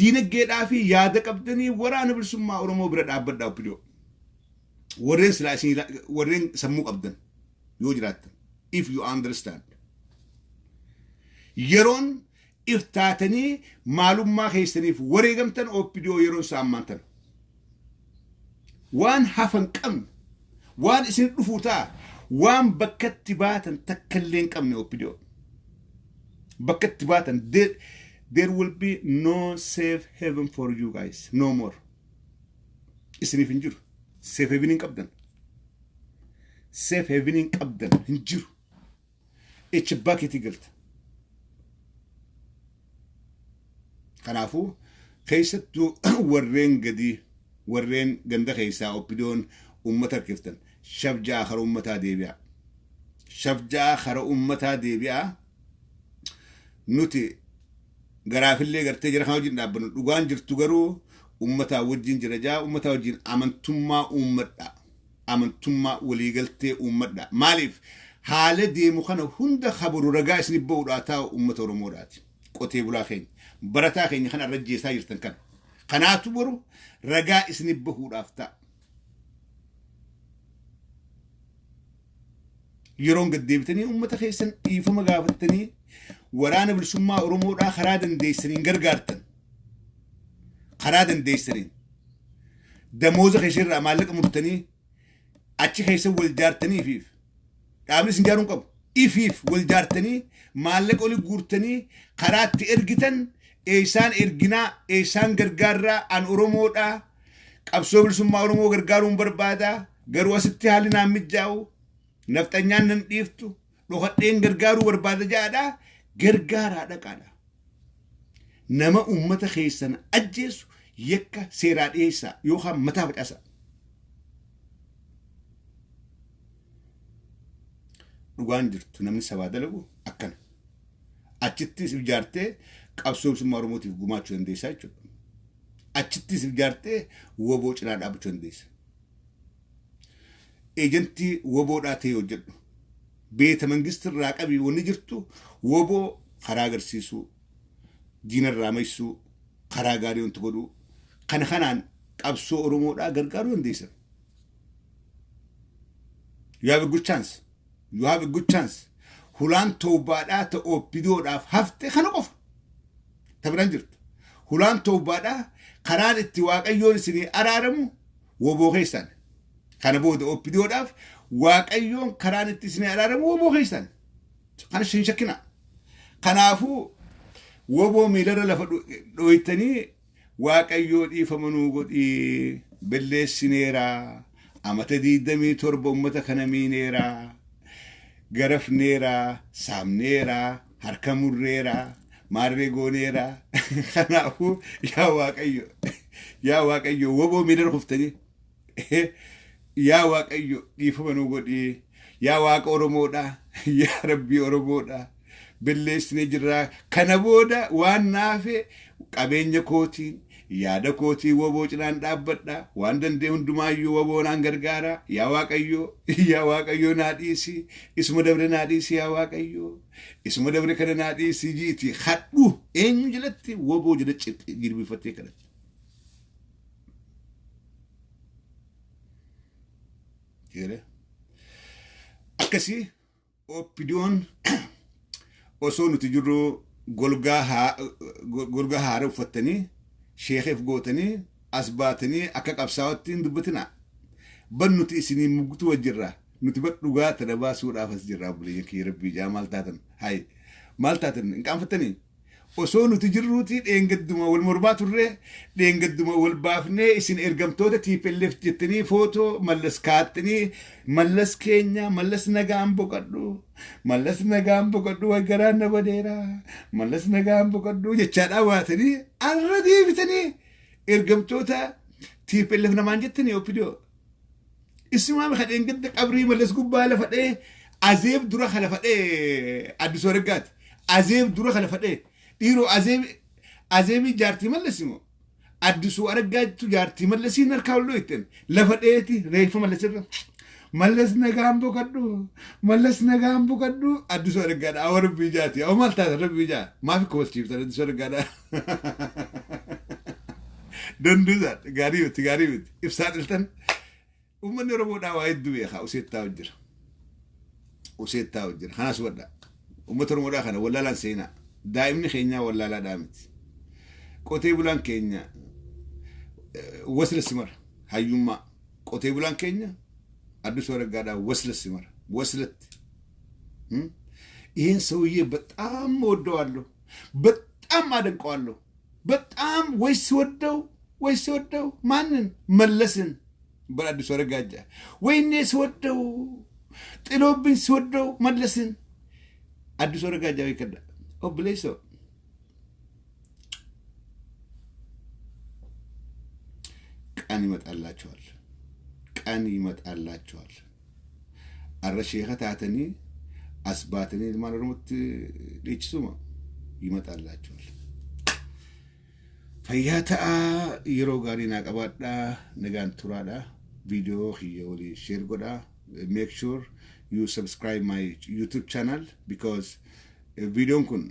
Speaker 1: diinagdeedhaa fi yaada qabdanii waraana bilisummaa Oromoo bira dhaabbadhaa OPDO. Warreen silaa isin warreen sammuu qabdan yoo jiraattan if you understand. Yeroon iftaatanii maalummaa keessaniif wareegamtan OPDO yeroon saammantan. Waan hafan qabne waan isin dhufuu ta'a waan bakkatti baatan takkallee hin qabne OPDO. Bakkatti baatan there will be no safe haven for you guys. No more. Isiniif hin jiru. Safe haven hin qabdan. Safe haven hin qabdan hin jiru. Echa baakeetii galta. Kanaafuu keessattuu warreen gadii warreen ganda keessaa OPDO'n uummata harkiftan shabjaa kara uummataa deebi'a. Shabjaa kara uummataa deebi'a. Nuti garaafillee gartee jira kan wajjin dhaabbannu dhugaan jirtu garuu uummataa wajjin jira jaa uummataa wajjin amantummaa uummadha. Amantummaa waliigaltee uummadha. Maaliif haala deemu kana hunda khabaru ragaa isin ba'uudhaa taa'u uummata Oromoodhaati. Qotee bulaa keenya. Barataa keenya kan arra jeesaa jirtan kan. Kanaatu boru ragaa isin bahuudhaaf ta'a. Yeroon gad deebitanii uummata keessan dhiifama gaafattanii waraana bilisummaa Oromoodhaa karaa dandeessaniin gargaartan. Karaa dandeessaniin. Damooza keessarraa maallaqa murtanii achi keessa wal jaartaniifiif dhaabni isin jaaruun qabu. Ifiif wal jaartanii maallaqa oli guurtanii karaatti ergitan eesaan erginaa eesaan gargaarraa an Oromoodhaa qabsoo bilisummaa Oromoo gargaaruun barbaada garuu asitti haalli naan mijaa'u nafxanyaan nan dhiiftu dhokadheen gargaaruu barbaada jaadhaa gargaaraa dhaqaadha. Nama uummata keessan ajjeesu yakka seeraa dhiyeessaa yookaan mataa facaasaa. Dhugaan jirtu namni sabaa dalagu akkana. Achittis ijaartee qabsoo bilisummaa Oromootiif gumaachuu dandeessaa jechuudha. Achittis ijaartee woboo cinaa dhaabbachuu dandeessa. Eejantii woboodhaa ta'ee hojjedhu. Beeta mangistirraa qabii wanni jirtu woboo karaa agarsiisuu, diinarraa maysuu, karaa gaarii wanti godhuu kana kanaan qabsoo Oromoodhaa gargaaruu dandeessa. You have a good chance. You have a good chance. Hulaan toobaadhaa ta OPDO'dhaaf hafte kana qofa. Tabiraan jirtu. Hulaan toobaadhaa karaan itti Waaqayyoon isinii araaramu woboo keessan. Kana booda OPDO'dhaaf Waaqayyoon karaan itti isinii araaramu woboo keessan. Kana hin shakkina. Kanaafuu woboo miilarra lafa dhoytanii Waaqayyoo dhiifama nuu godhii belleessineeraa amata diidamii torba ummata kana miineera garafneera saamneera harka murreera maarree gooneera kanaafu yaa waaqayyo woboo miidhan kuftanii yaa waaqayyo dhiifama nu godhii yaa waaqa oromoodha yaa rabbii oromoodha billeessine jirraa kana booda waan naafe qabeenya kootiin yaada kootii woboo cinaan dhaabbadha waan danda'e hundumaayyuu woboo naan gargaara yaa waaqayyo naa dhiisi isuma dabre naa dhiisi yaa waaqayyo isuma dabre kana naa dhiisi jiiti hadhu eenyu jalatti woboo jala jirbifattee kadhatte jere akkasii oppidiyoon osoo nuti jirru golgaa haara uffattanii sheekheef gootanii as baatanii akka qabsaawattiin dubbatina bannuti isinii mugtu wajjirraa nuti dhugaa tana baasuudhaaf as jirraa bulee kee rabbii jaa maal taatan hin qaanfattanii osoo nuti jirruuti dheengadduma wal mormaa turre dheengadduma wal baafnee isin ergamtoota TPLF jettanii footoo mallas kaattanii mallas keenya mallas nagaan boqadhu waggaraan na badeera mallas nagaan boqadhu jechaadhaa waatanii arra deebitanii ergamtoota TPLF namaan jettanii opidoo isimaa maka dheengadda qabrii mallas gubbaa lafadhee azeeb dura kana fadhee addisoo reggaati azeeb dura kana fadhee dhiiroo azeebii jaartii mallasimoo addisuu argaatu jaartii mallasiin harkaa olloo ittiin lafa dheeti reeffa mallasirra mallas nagaan boqadhu addisuu argaadha awwa rabbii jaati awwa maal taata rabbii jaa maafi kowalchiiftan addisuu argaadha danduusaa gaarii miti ibsaan iltan ummanni oromoodhaa waa hedduu beekaa useettaa hojjira kanaas wadha ummata oromoodhaa kana wallaalaan seenaa daa'imni keenya wallaalaa dhaamiti qotee bulaan keenya wasla simara hayyummaa qotee bulaan keenya addisuu argaadhaa wasla simara waslatti ይህን ሰውዬ በጣም ወደዋለሁ በጣም አደንቀዋለሁ በጣም ወይስ ወደው ማንን መለስን በአዲሱ አረጋጃ ወይኔ ስወደው ጥሎብኝ ስወደው መለስን አዲሱ አረጋጃ ይከዳ ኦብሌሶ ቀን ይመጣላችኋል አረሼኸታተኒ አስባተኒ ማለሩት ሊችሱማ ይመጣላችኋል ፈያታ ይሮጋሪና ቀባዳ ነጋን ቱራዳ ቪዲዮ ሂዮሊ ሼር ጎዳ make sure you subscribe my YouTube channel because video kun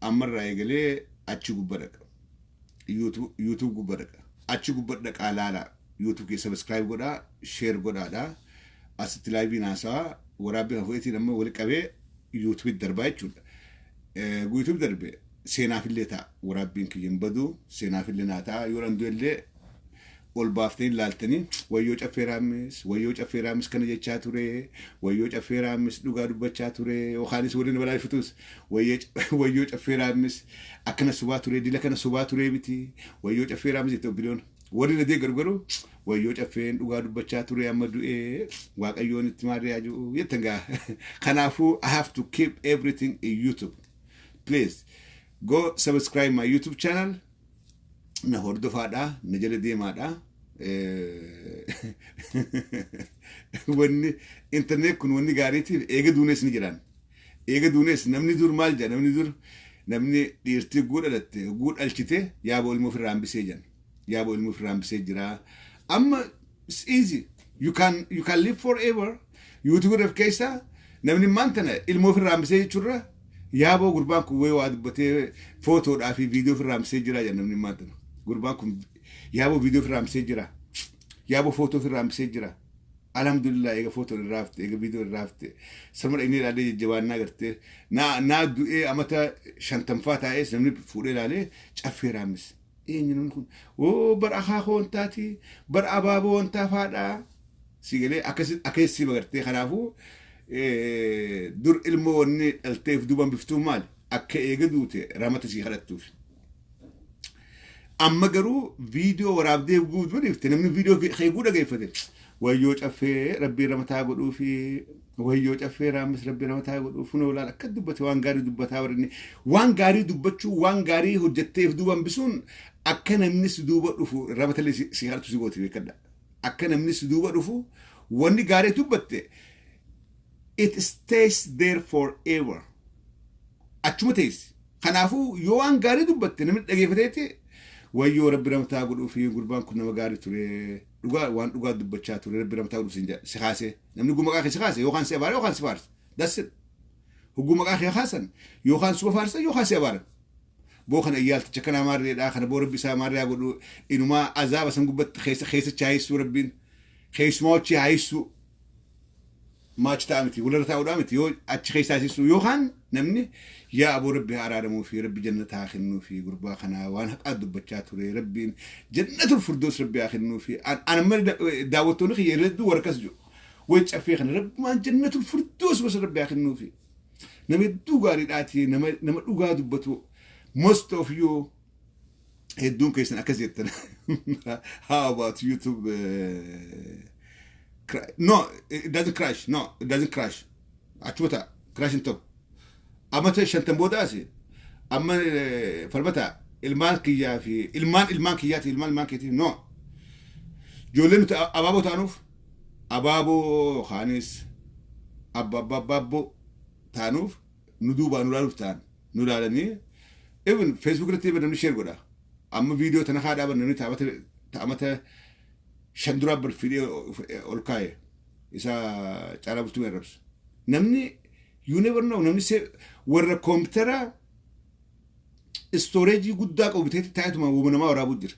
Speaker 1: amarra egale achi gubbadaka YouTube gubbadaka achi gubbadaka alala YouTube ke subscribe goda share goda da asit live nasa warabi hafeti namma wali qabe YouTube darba chuda YouTube darbe sena filleta warabin kiyin badu sena fillenata yorandelle ol baftin laltani wayo caferamis kana jecha ture wayo caferamis duga dubacha ture o khalis wodin balay futus wayo caferamis akana suba ture dila kana suba ture biti wayo caferamis to billion wodin de gargaro wayo cafen duga dubacha ture amadu waqayon itmariyaju yetenga kanafu I have to keep everything in YouTube. Please go subscribe my YouTube channel na hordo fada na jale demada wonni internet kun wonni gariti ega dunes ni jiran ega dunes namni dur malja namni dur namni dirti gudalatte gud alchite yabo ilmu firam bisejira amma it's easy you can live forever YouTube ref kaisa namni mantana ilmu firam bisejura yabo gurban ku way wadbate photo da fi video firam bisejira ya namni mantana gurban ku yabo video firam bisejira yabo photo firam bisejira alhamdulillah ega photo rafte ega video rafte samar ini lade jawanna garte na du'e amata shantam fata es namni fude lale chafferamis enyun kun o bar akha khontati bar ababo onta fada sigele akasi bagarte khalafu dur ilmo wonni altef duban biftu mal akka ega dute ramata si khalatuf amma garu video warabde gud wadi namni video khayguda gayfate wayyoo caffee rabbii ramataa godhuu fi wayyoo caffee raamis rabbii ramataa godhuu funoo laala akka dubbate waan gaarii dubbataa warri waan gaarii dubbachuu waan gaarii hojjetteef duuba hambisuun akka namni si duuba dhufu ramatalee si hartu si gooti beekadha akka namni si duuba dhufu wanni gaarii dubbatte it stays there forever achuma teessi kanaafuu yoo waan gaarii dubbatte namni dhageeffateeti wayyoo rabbi ramataa godhuu fi gurbaan kun nama gaarii ture dhugaa waan dhugaa dubbachaa ture rabbi ramataa godhuu si kaase namni guma qaa si kaase yookaan si abaare yookaan si faarsa that's it huguma qaa kaasan yookaan suba faarsa yookaan si abaare boo kana iyyaalticha kana maarreedha kana boo rabbi isaa maarreeyaa godhu inumaa azaaba san gubbatti keessa chaayisuu rabbiin keessumoochi haayisu maach ta'amti wala ta'uudha miti yoo achi keessaasisu yookaan namni yaa aboo rabbi araadamuu fi rabbi jannataa kennuu fi gurbaa kana waan haqaa dubbachaa ture rabbiin jannatul firdoos rabbi kennuu fi anamma daawwattoonni kiyya irratti warqas jiru way caffee kana rabbumaan jannatul firdoos bas rabbi kennuu fi nama hedduu gaariidhaati nama dhugaa dubbatu most of you hedduun keessan akkas jettan how about YouTube no it doesn't crash no it doesn't crash achota crash into amata shantan bodaasi amma farbata ilmaan kiyyaa fi ilmaan kiyyaati ilmaan kiyyaati no jolen ababo taanuf ababo khanis ababababo taanuf nuduba nuraluf taan nuralani even Facebook rati benam share goda amma video tana khada benam taamata shandura bar video olkaye isa cara bultu erabs namni you never know namni se warra computer storage gudda ko bitati taaytuma wumnama warabu jir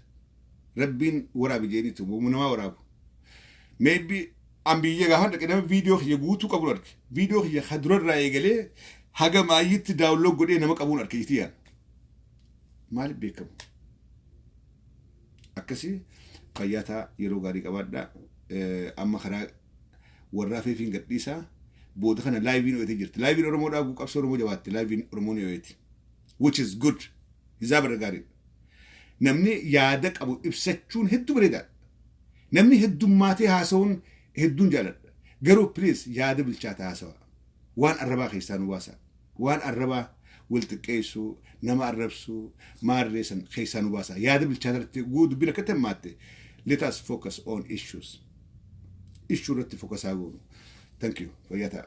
Speaker 1: rabbin warabi jeenitu wumnama warabu maybe ambiye ga hada kedam video khiye guutu qabul arki video khiye khadro raayegale haga mayit download gode nama qabul arki itiya mal bekam akasi qayyata yero gari qabadda amma khara warrafe fin gadisa booda kana live in oyte jirti live in oromo da gu qabso oromo jabaatti live in oromo ne oyte which is good hizabar gari namni yaada qabu ibsachuun heddu bareeda namni heddumaate haasawun heddun jaaladha garuu please yaada bilchaata haasawa waan arraba keessan waasa waan arraba waltiqeesu nama arrabsu maarreesan keessan waasa yaada bilchaata guud bila katamaate let us focus on issues issue ratti focus agu thank you fayata